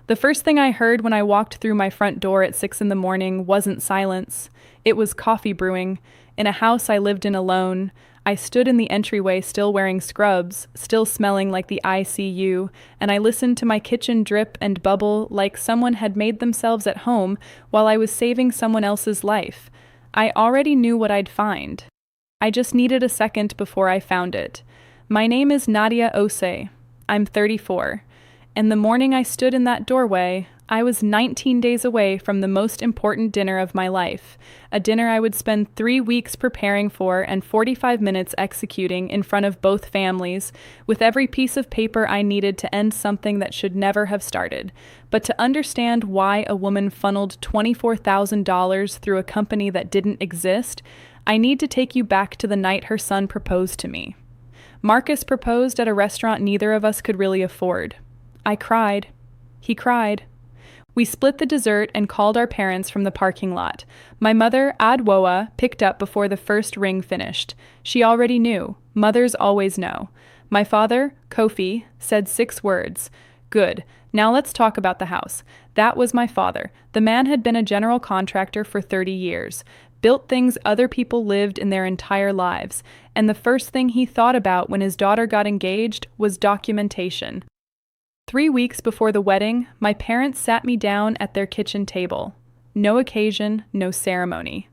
The first thing I heard when I walked through my front door at 6 in the morning wasn't silence. It was coffee brewing. In a house I lived in alone. I stood in the entryway still wearing scrubs, still smelling like the ICU, and I listened to my kitchen drip and bubble like someone had made themselves at home while I was saving someone else's life. I already knew what I'd find. I just needed a second before I found it. My name is Nadia Ose. I'm 34. And the morning I stood in that doorway, I was 19 days away from the most important dinner of my life, a dinner I would spend 3 weeks preparing for and 45 minutes executing in front of both families, with every piece of paper I needed to end something that should never have started. But to understand why a woman funneled $24,000 through a company that didn't exist, I need to take you back to the night her son proposed to me. Marcus proposed at a restaurant neither of us could really afford. I cried. He cried. We split the dessert and called our parents from the parking lot. My mother, Adwoa, picked up before the first ring finished. She already knew. Mothers always know. My father, Kofi, said 6 words. Good. Now let's talk about the house. That was my father. The man had been a general contractor for 30 years. Built things other people lived in their entire lives. And the first thing he thought about when his daughter got engaged was documentation. 3 weeks before the wedding, my parents sat me down at their kitchen table. No occasion, no ceremony.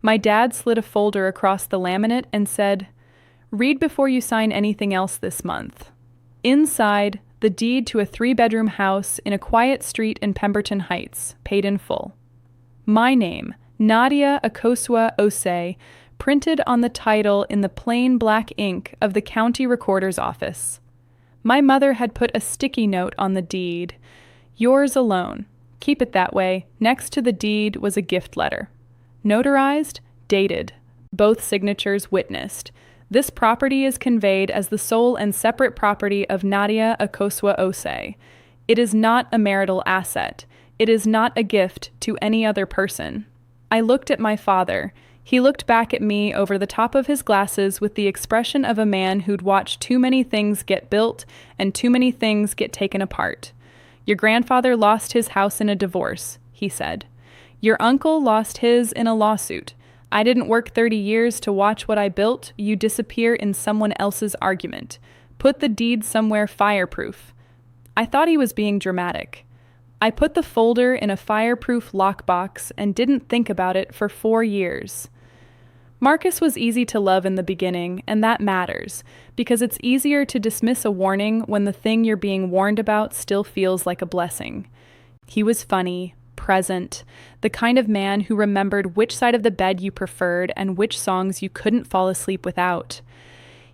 My dad slid a folder across the laminate and said, "Read before you sign anything else this month." Inside, the deed to a 3-bedroom house in a quiet street in Pemberton Heights, paid in full. My name, Nadia Akosua Ose, printed on the title in the plain black ink of the county recorder's office. My mother had put a sticky note on the deed. Yours alone. Keep it that way. Next to the deed was a gift letter. Notarized, dated. Both signatures witnessed. This property is conveyed as the sole and separate property of Nadia Akosua Ose. It is not a marital asset. It is not a gift to any other person. I looked at my father. He looked back at me over the top of his glasses with the expression of a man who'd watched too many things get built and too many things get taken apart. Your grandfather lost his house in a divorce, he said. Your uncle lost his in a lawsuit. I didn't work 30 years to watch what I built you disappear in someone else's argument. Put the deed somewhere fireproof. I thought he was being dramatic. I put the folder in a fireproof lockbox and didn't think about it for 4 years. Marcus was easy to love in the beginning, and that matters, because it's easier to dismiss a warning when the thing you're being warned about still feels like a blessing. He was funny, present, the kind of man who remembered which side of the bed you preferred and which songs you couldn't fall asleep without.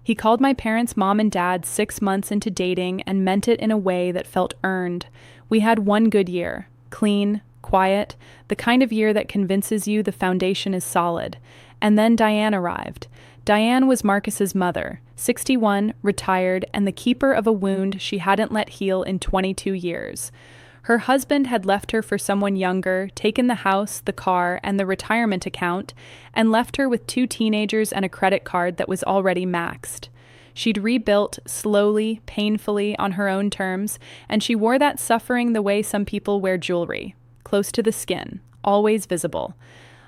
He called my parents mom and dad 6 months into dating and meant it in a way that felt earned. We had 1 good year, clean, quiet, the kind of year that convinces you the foundation is solid. And then Diane arrived. Diane was Marcus's mother, 61, retired, and the keeper of a wound she hadn't let heal in 22 years. Her husband had left her for someone younger, taken the house, the car, and the retirement account, and left her with 2 teenagers and a credit card that was already maxed. She'd rebuilt slowly, painfully, on her own terms, and she wore that suffering the way some people wear jewelry, close to the skin, always visible.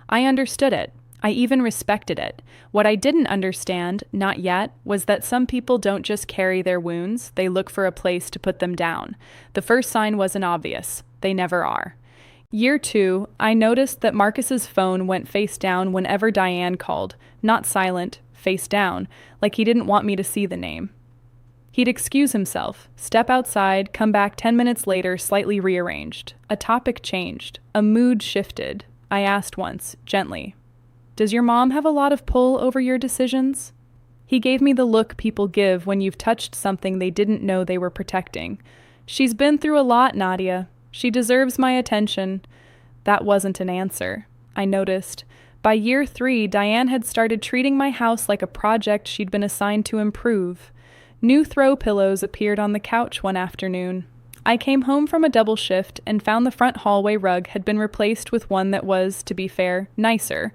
I understood it. I even respected it. What I didn't understand, not yet, was that some people don't just carry their wounds, they look for a place to put them down. The first sign wasn't obvious. They never are. Year 2, I noticed that Marcus's phone went face down whenever Diane called, not silent, face down, like he didn't want me to see the name. He'd excuse himself, step outside, come back 10 minutes later slightly rearranged. A topic changed. A mood shifted. I asked once, gently, "Does your mom have a lot of pull over your decisions?" He gave me the look people give when you've touched something they didn't know they were protecting. "She's been through a lot, Nadia. She deserves my attention." That wasn't an answer. I noticed. By year 3, Diane had started treating my house like a project she'd been assigned to improve. New throw pillows appeared on the couch one afternoon. I came home from a double shift and found the front hallway rug had been replaced with one that was, to be fair, nicer.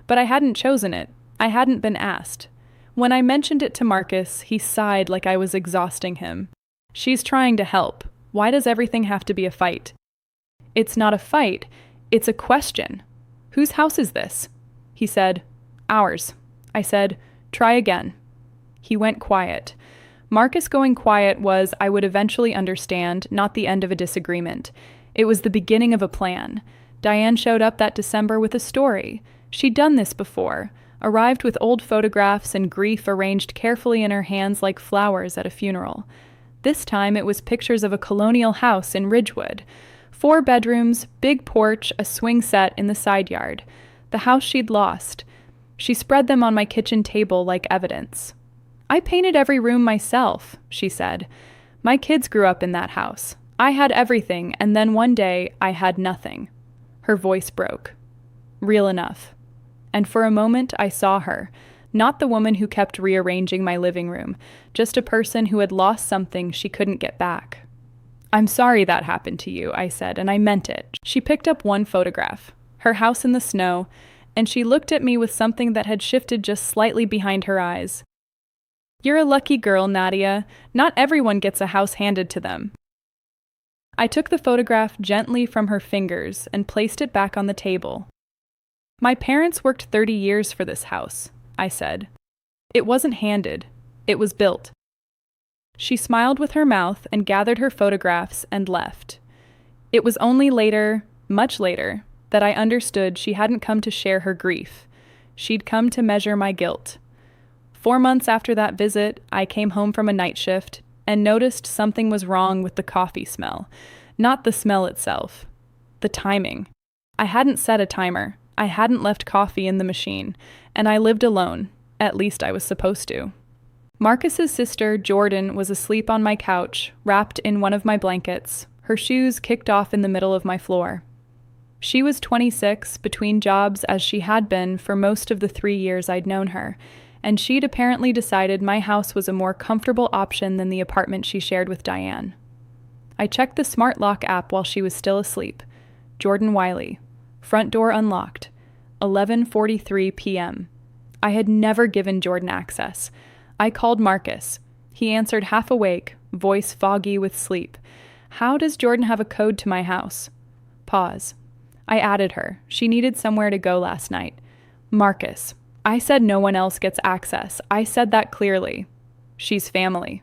But I hadn't chosen it. I hadn't been asked. When I mentioned it to Marcus, he sighed like I was exhausting him. "She's trying to help. Why does everything have to be a fight? It's not a fight, it's a question. Whose house is this? He said, ours. I said, try again. He went quiet. Marcus going quiet was, I would eventually understand, not the end of a disagreement. It was the beginning of a plan. Diane showed up that December with a story. She'd done this before, arrived with old photographs and grief arranged carefully in her hands like flowers at a funeral. This time it was pictures of a colonial house in Ridgewood. 4 bedrooms, big porch, a swing set in the side yard. The house she'd lost. She spread them on my kitchen table like evidence. I painted every room myself, she said. My kids grew up in that house. I had everything, and then one day I had nothing. Her voice broke. Real enough. And for a moment I saw her, not the woman who kept rearranging my living room, just a person who had lost something she couldn't get back. I'm sorry that happened to you, I said, and I meant it. She picked up one photograph, her house in the snow, and she looked at me with something that had shifted just slightly behind her eyes. You're a lucky girl, Nadia. Not everyone gets a house handed to them. I took the photograph gently from her fingers and placed it back on the table. My parents worked 30 years for this house, I said. It wasn't handed. It was built. She smiled with her mouth and gathered her photographs and left. It was only later, much later, that I understood she hadn't come to share her grief. She'd come to measure my guilt. 4 months after that visit, I came home from a night shift and noticed something was wrong with the coffee smell. Not the smell itself. The timing. I hadn't set a timer. I hadn't left coffee in the machine, and I lived alone. At least I was supposed to. Marcus's sister, Jordan, was asleep on my couch, wrapped in one of my blankets, her shoes kicked off in the middle of my floor. She was 26, between jobs as she had been for most of the 3 years I'd known her, and she'd apparently decided my house was a more comfortable option than the apartment she shared with Diane. I checked the smart lock app while she was still asleep. Jordan Wiley. Front door unlocked. 11:43 p.m. I had never given Jordan access. I called Marcus. He answered half awake, voice foggy with sleep. How does Jordan have a code to my house? Pause. I added her. She needed somewhere to go last night. Marcus. I said no one else gets access. I said that clearly. She's family.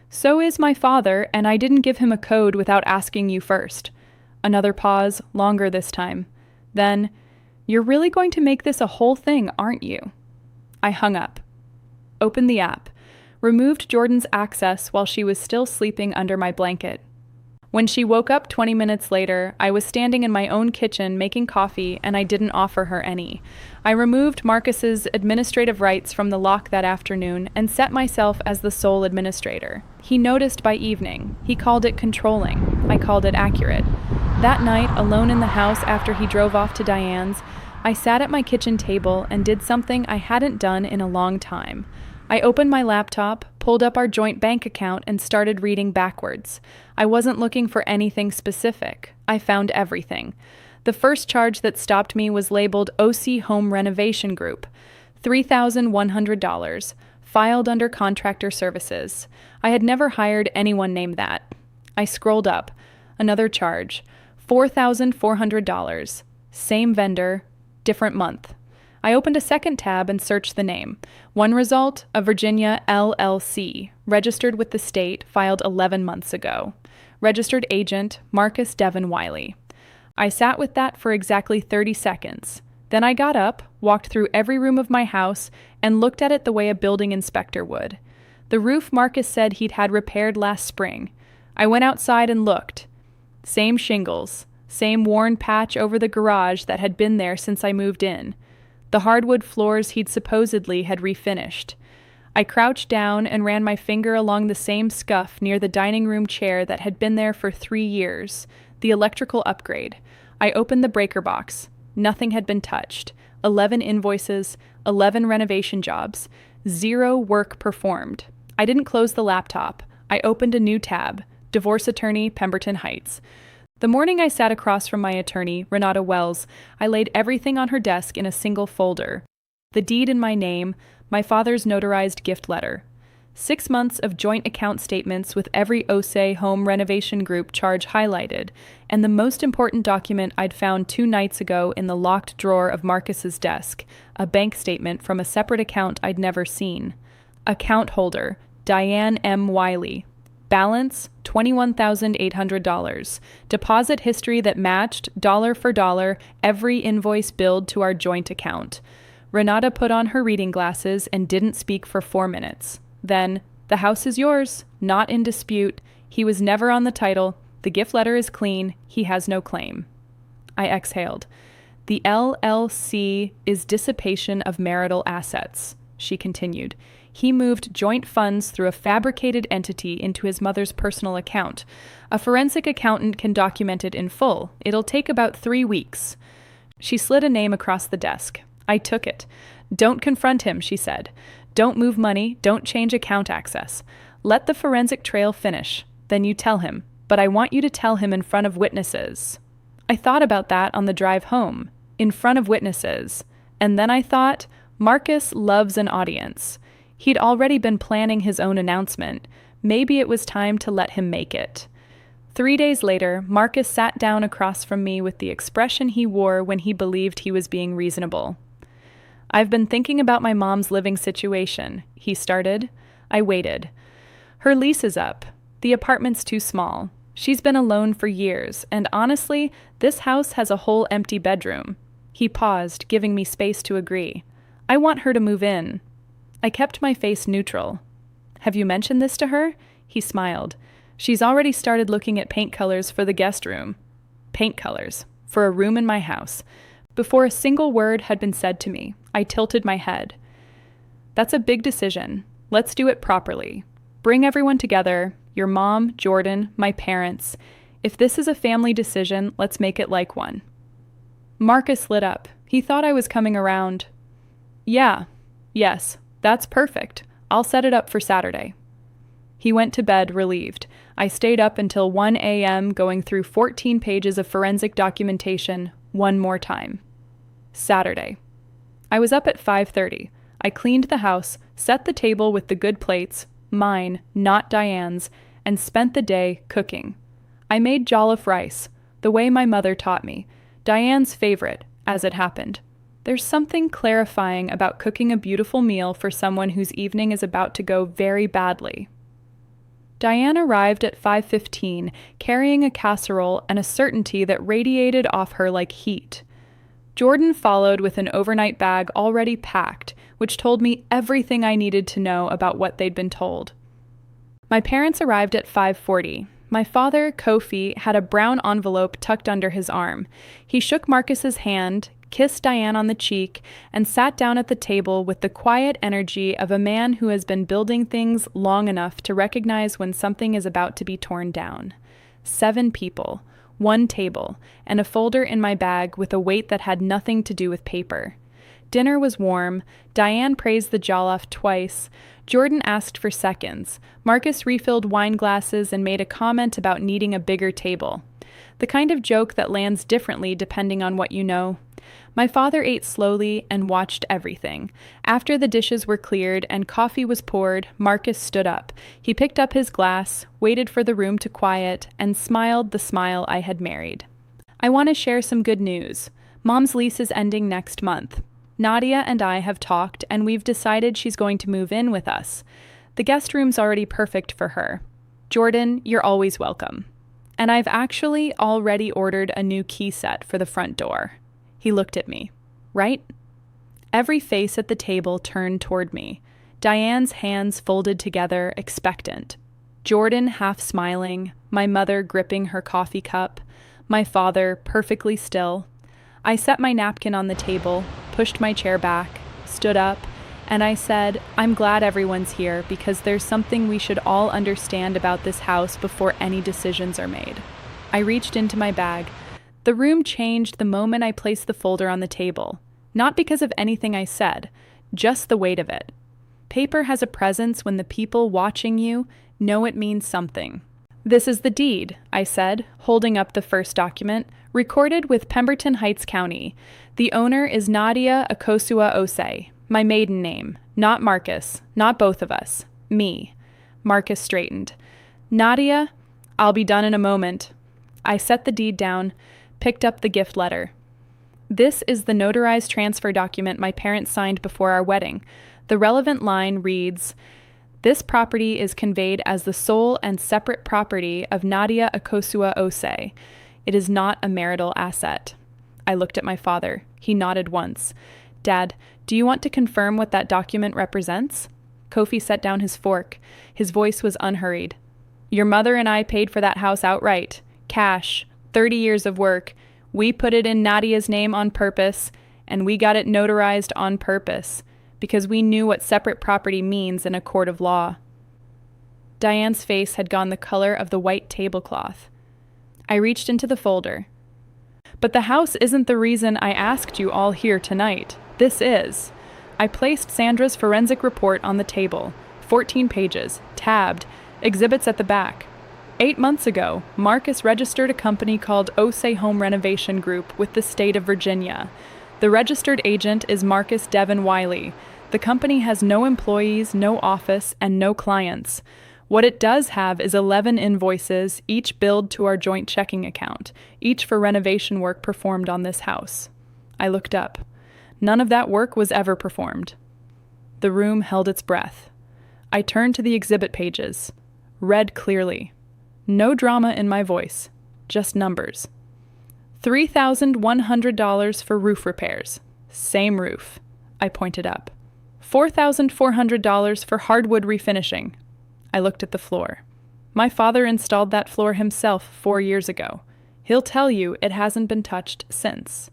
So is my father, and I didn't give him a code without asking you first. Another pause, longer this time. Then, you're really going to make this a whole thing, aren't you? I hung up. Opened the app. Removed Jordan's access while she was still sleeping under my blanket. When she woke up 20 minutes later, I was standing in my own kitchen making coffee, and I didn't offer her any. I removed Marcus's administrative rights from the lock that afternoon and set myself as the sole administrator. He noticed by evening. He called it controlling. I called it accurate. That night, alone in the house after he drove off to Diane's, I sat at my kitchen table and did something I hadn't done in a long time. I opened my laptop, pulled up our joint bank account, and started reading backwards. I wasn't looking for anything specific. I found everything. The first charge that stopped me was labeled OC Home Renovation Group, $3,100, filed under contractor services. I had never hired anyone named that. I scrolled up. Another charge, $4,400, same vendor, different month. I opened a second tab and searched the name. One result, a Virginia LLC, registered with the state, filed 11 months ago. Registered agent, Marcus Devin Wiley. I sat with that for exactly 30 seconds. Then I got up, walked through every room of my house, and looked at it the way a building inspector would. The roof Marcus said he'd had repaired last spring. I went outside and looked. Same shingles, same worn patch over the garage that had been there since I moved in. The hardwood floors he'd supposedly had refinished. I crouched down and ran my finger along the same scuff near the dining room chair that had been there for 3 years, the electrical upgrade. I opened the breaker box. Nothing had been touched. 11 invoices, 11 renovation jobs, 0 work performed. I didn't close the laptop. I opened a new tab, Divorce Attorney, Pemberton Heights. The morning I sat across from my attorney, Renata Wells, I laid everything on her desk in a single folder. The deed in my name, my father's notarized gift letter. 6 months of joint account statements with every OSE home renovation group charge highlighted, and the most important document I'd found 2 nights ago in the locked drawer of Marcus's desk, a bank statement from a separate account I'd never seen. Account holder, Diane M. Wiley. Balance, $21,800. Deposit history that matched, dollar for dollar, every invoice billed to our joint account. Renata put on her reading glasses and didn't speak for 4 minutes. Then, the house is yours, not in dispute. He was never on the title. The gift letter is clean. He has no claim. I exhaled. The LLC is dissipation of marital assets, she continued. He moved joint funds through a fabricated entity into his mother's personal account. A forensic accountant can document it in full. It'll take about 3 weeks. She slid a name across the desk. I took it. Don't confront him, she said. Don't move money, don't change account access. Let the forensic trail finish. Then you tell him. But I want you to tell him in front of witnesses. I thought about that on the drive home. In front of witnesses. And then I thought, Marcus loves an audience. He'd already been planning his own announcement. Maybe it was time to let him make it. 3 days later, Marcus sat down across from me with the expression he wore when he believed he was being reasonable. I've been thinking about my mom's living situation, he started. I waited. Her lease is up. The apartment's too small. She's been alone for years, and honestly, this house has a whole empty bedroom. He paused, giving me space to agree. I want her to move in. I kept my face neutral. Have you mentioned this to her? He smiled. She's already started looking at paint colors for the guest room. Paint colors. For a room in my house. Before a single word had been said to me, I tilted my head. That's a big decision. Let's do it properly. Bring everyone together, your mom, Jordan, my parents. If this is a family decision, let's make it like one. Marcus lit up. He thought I was coming around. Yes, that's perfect. I'll set it up for Saturday. He went to bed, relieved. I stayed up until 1 a.m. going through 14 pages of forensic documentation one more time. Saturday. I was up at 5:30. I cleaned the house, set the table with the good plates, mine, not Diane's, and spent the day cooking. I made jollof rice, the way my mother taught me, Diane's favorite, as it happened. There's something clarifying about cooking a beautiful meal for someone whose evening is about to go very badly. Diane arrived at 5:15, carrying a casserole and a certainty that radiated off her like heat. Jordan followed with an overnight bag already packed, which told me everything I needed to know about what they'd been told. My parents arrived at 5:40. My father, Kofi, had a brown envelope tucked under his arm. He shook Marcus's hand, kissed Diane on the cheek, and sat down at the table with the quiet energy of a man who has been building things long enough to recognize when something is about to be torn down. 7 people, 1 table, and a folder in my bag with a weight that had nothing to do with paper. Dinner was warm. Diane praised the jollof twice. Jordan asked for seconds. Marcus refilled wine glasses and made a comment about needing a bigger table. The kind of joke that lands differently depending on what you know. My father ate slowly and watched everything. After the dishes were cleared and coffee was poured, Marcus stood up. He picked up his glass, waited for the room to quiet, and smiled the smile I had married. I want to share some good news. Mom's lease is ending next month. Nadia and I have talked, and we've decided she's going to move in with us. The guest room's already perfect for her. Jordan, you're always welcome. And I've actually already ordered a new key set for the front door. He looked at me. Right? Every face at the table turned toward me. Diane's hands folded together, expectant. Jordan half smiling, my mother gripping her coffee cup, my father perfectly still. I set my napkin on the table, pushed my chair back, stood up, and I said, I'm glad everyone's here because there's something we should all understand about this house before any decisions are made. I reached into my bag. The room changed the moment I placed the folder on the table. Not because of anything I said, just the weight of it. Paper has a presence when the people watching you know it means something. This is the deed, I said, holding up the first document, recorded with Pemberton Heights County. The owner is Nadia Akosua Osei, my maiden name, not Marcus, not both of us. Me. Marcus straightened. Nadia, I'll be done in a moment. I set the deed down, picked up the gift letter. This is the notarized transfer document my parents signed before our wedding. The relevant line reads, "This property is conveyed as the sole and separate property of Nadia Akosua Ose. It is not a marital asset." I looked at my father. He nodded once. Dad, do you want to confirm what that document represents? Kofi set down his fork. His voice was unhurried. Your mother and I paid for that house outright. Cash. 30 years of work. We put it in Nadia's name on purpose, and we got it notarized on purpose, because we knew what separate property means in a court of law. Diane's face had gone the color of the white tablecloth. I reached into the folder. But the house isn't the reason I asked you all here tonight. This is. I placed Sandra's forensic report on the table. 14 pages, tabbed, exhibits at the back. 8 months ago, Marcus registered a company called Ose Home Renovation Group with the state of Virginia. The registered agent is Marcus Devin Wiley. The company has no employees, no office, and no clients. What it does have is 11 invoices, each billed to our joint checking account, each for renovation work performed on this house. I looked up. None of that work was ever performed. The room held its breath. I turned to the exhibit pages. Read clearly. No drama in my voice. Just numbers. $3,100 for roof repairs. Same roof. I pointed up. $4,400 for hardwood refinishing. I looked at the floor. My father installed that floor himself 4 years ago. He'll tell you it hasn't been touched since.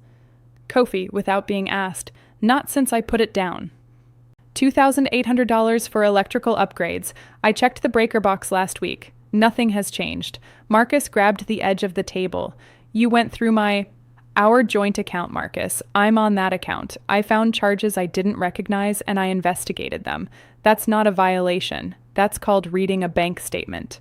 Kofi, without being asked, not since I put it down. $2,800 for electrical upgrades. I checked the breaker box last week. Nothing has changed. Marcus grabbed the edge of the table. You went through our joint account, Marcus. I'm on that account. I found charges I didn't recognize and I investigated them. That's not a violation. That's called reading a bank statement.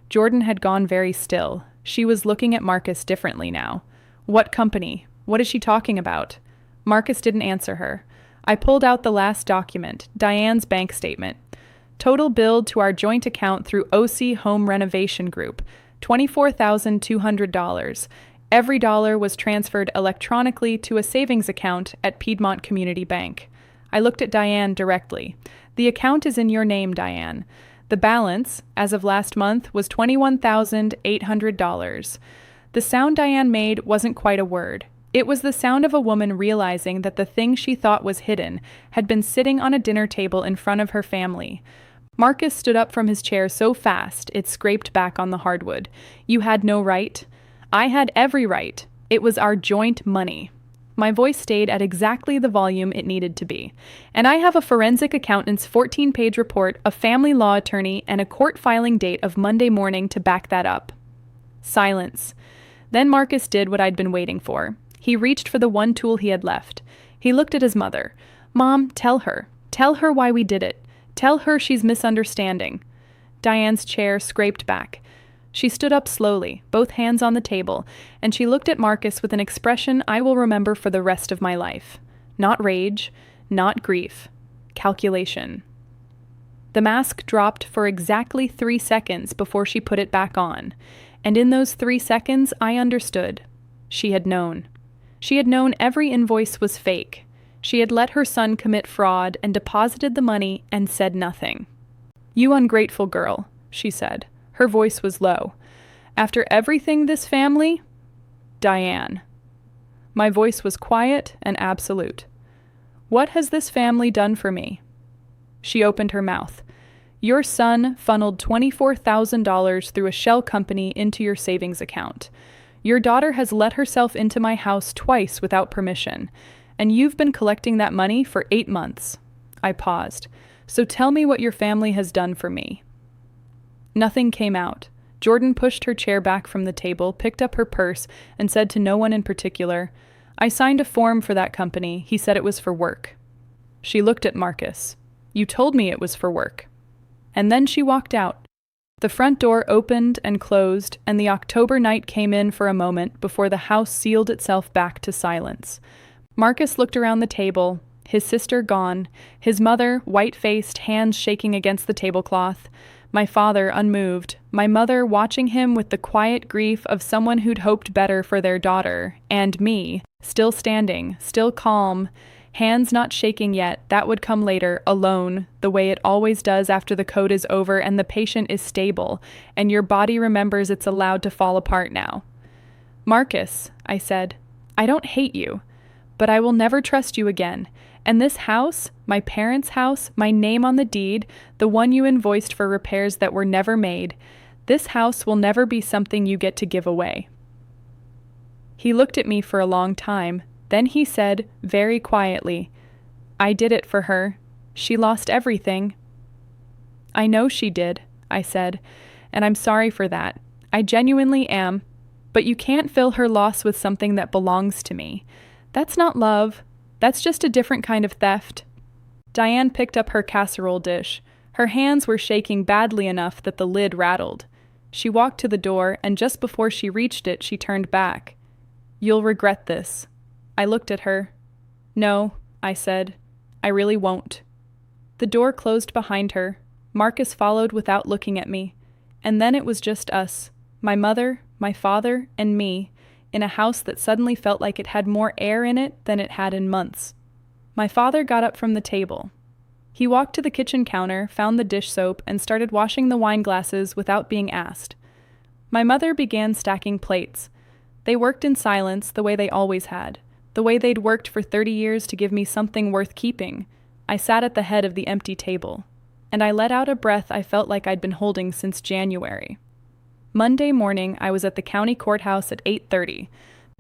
Jordan had gone very still. She was looking at Marcus differently now. What company? What is she talking about? Marcus didn't answer her. I pulled out the last document, Diane's bank statement. Total billed to our joint account through OC Home Renovation Group, $24,200. Every dollar was transferred electronically to a savings account at Piedmont Community Bank. I looked at Diane directly. The account is in your name, Diane. The balance, as of last month, was $21,800. The sound Diane made wasn't quite a word. It was the sound of a woman realizing that the thing she thought was hidden had been sitting on a dinner table in front of her family. Marcus stood up from his chair so fast it scraped back on the hardwood. You had no right. I had every right. It was our joint money. My voice stayed at exactly the volume it needed to be. And I have a forensic accountant's 14-page report, a family law attorney, and a court filing date of Monday morning to back that up. Silence. Then Marcus did what I'd been waiting for. He reached for the one tool he had left. He looked at his mother. Mom, tell her. Tell her why we did it. Tell her she's misunderstanding. Diane's chair scraped back. She stood up slowly, both hands on the table, and she looked at Marcus with an expression I will remember for the rest of my life. Not rage, not grief. Calculation. The mask dropped for exactly 3 seconds before she put it back on, and in those 3 seconds I understood. She had known. She had known every invoice was fake. She had let her son commit fraud and deposited the money and said nothing. You ungrateful girl, she said. Her voice was low. After everything this family? Diane. My voice was quiet and absolute. What has this family done for me? She opened her mouth. Your son funneled $24,000 through a shell company into your savings account. Your daughter has let herself into my house twice without permission, and you've been collecting that money for 8 months. I paused. So tell me what your family has done for me. Nothing came out. Jordan pushed her chair back from the table, picked up her purse, and said to no one in particular, I signed a form for that company. He said it was for work. She looked at Marcus. You told me it was for work. And then she walked out. The front door opened and closed, and the October night came in for a moment before the house sealed itself back to silence. Marcus looked around the table, His sister gone. His mother, white-faced, hands shaking against the tablecloth. My father, unmoved. My mother, watching him with the quiet grief of someone who'd hoped better for their daughter. And me, still standing, still calm, hands not shaking yet. That would come later, alone, the way it always does after the code is over and the patient is stable, and your body remembers it's allowed to fall apart now. Marcus, I said, I don't hate you, but I will never trust you again. And this house, my parents' house, my name on the deed, the one you invoiced for repairs that were never made, this house will never be something you get to give away. He looked at me for a long time. Then he said, very quietly, I did it for her. She lost everything. I know she did, I said, and I'm sorry for that. I genuinely am. But you can't fill her loss with something that belongs to me. That's not love. That's just a different kind of theft. Diane picked up her casserole dish. Her hands were shaking badly enough that the lid rattled. She walked to the door, and just before she reached it, she turned back. You'll regret this. I looked at her. No, I said. I really won't. The door closed behind her. Marcus followed without looking at me. And then it was just us, my mother, my father, and me, in a house that suddenly felt like it had more air in it than it had in months. My father got up from the table. He walked to the kitchen counter, found the dish soap, and started washing the wine glasses without being asked. My mother began stacking plates. They worked in silence the way they always had, the way they'd worked for 30 years to give me something worth keeping. I sat at the head of the empty table, and I let out a breath I felt like I'd been holding since January. Monday morning, I was at the county courthouse at 8:30.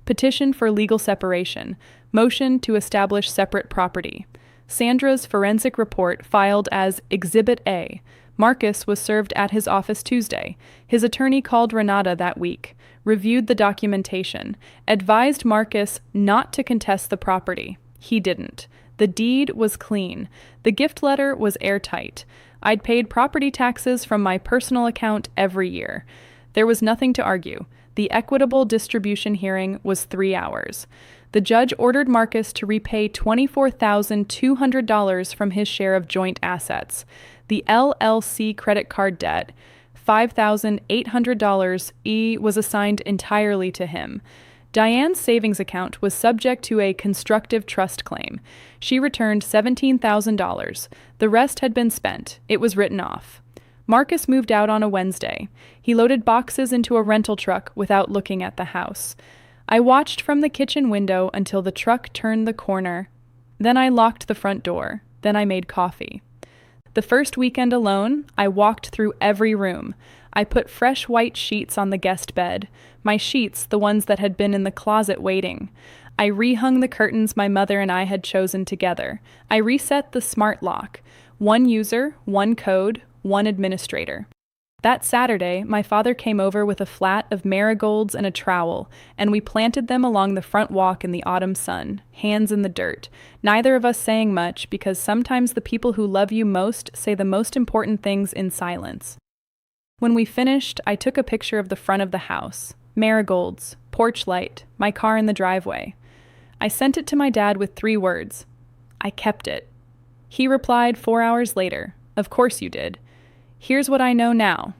Petition for legal separation. Motion to establish separate property. Sandra's forensic report filed as Exhibit A. Marcus was served at his office Tuesday. His attorney called Renata that week, reviewed the documentation, advised Marcus not to contest the property. He didn't. The deed was clean. The gift letter was airtight. I'd paid property taxes from my personal account every year. There was nothing to argue. The equitable distribution hearing was 3 hours. The judge ordered Marcus to repay $24,200 from his share of joint assets. The LLC credit card debt, $5,800, was assigned entirely to him. Diane's savings account was subject to a constructive trust claim. She returned $17,000. The rest had been spent. It was written off. Marcus moved out on a Wednesday. He loaded boxes into a rental truck without looking at the house. I watched from the kitchen window until the truck turned the corner. Then I locked the front door. Then I made coffee. The first weekend alone, I walked through every room. I put fresh white sheets on the guest bed. My sheets, the ones that had been in the closet waiting. I rehung the curtains my mother and I had chosen together. I reset the smart lock. One user, one code, one administrator. That Saturday, my father came over with a flat of marigolds and a trowel, and we planted them along the front walk in the autumn sun, hands in the dirt, neither of us saying much because sometimes the people who love you most say the most important things in silence. When we finished, I took a picture of the front of the house, marigolds, porch light, my car in the driveway. I sent it to my dad with 3 words. I kept it. He replied 4 hours later, "Of course you did. Here's what I know now.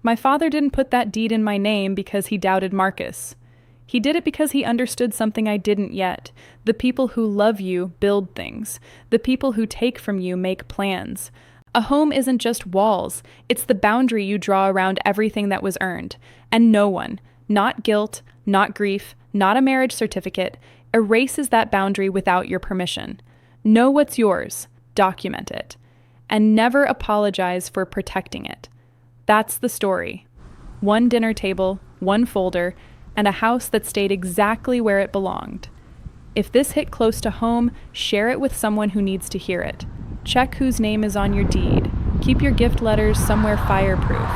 My father didn't put that deed in my name because he doubted Marcus. He did it because he understood something I didn't yet. The people who love you build things. The people who take from you make plans. A home isn't just walls. It's the boundary you draw around everything that was earned. And no one, not guilt, not grief, not a marriage certificate, erases that boundary without your permission. Know what's yours. Document it. And never apologize for protecting it. That's the story. One dinner table, one folder, and a house that stayed exactly where it belonged. If this hit close to home, share it with someone who needs to hear it. Check whose name is on your deed. Keep your gift letters somewhere fireproof.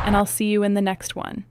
And I'll see you in the next one.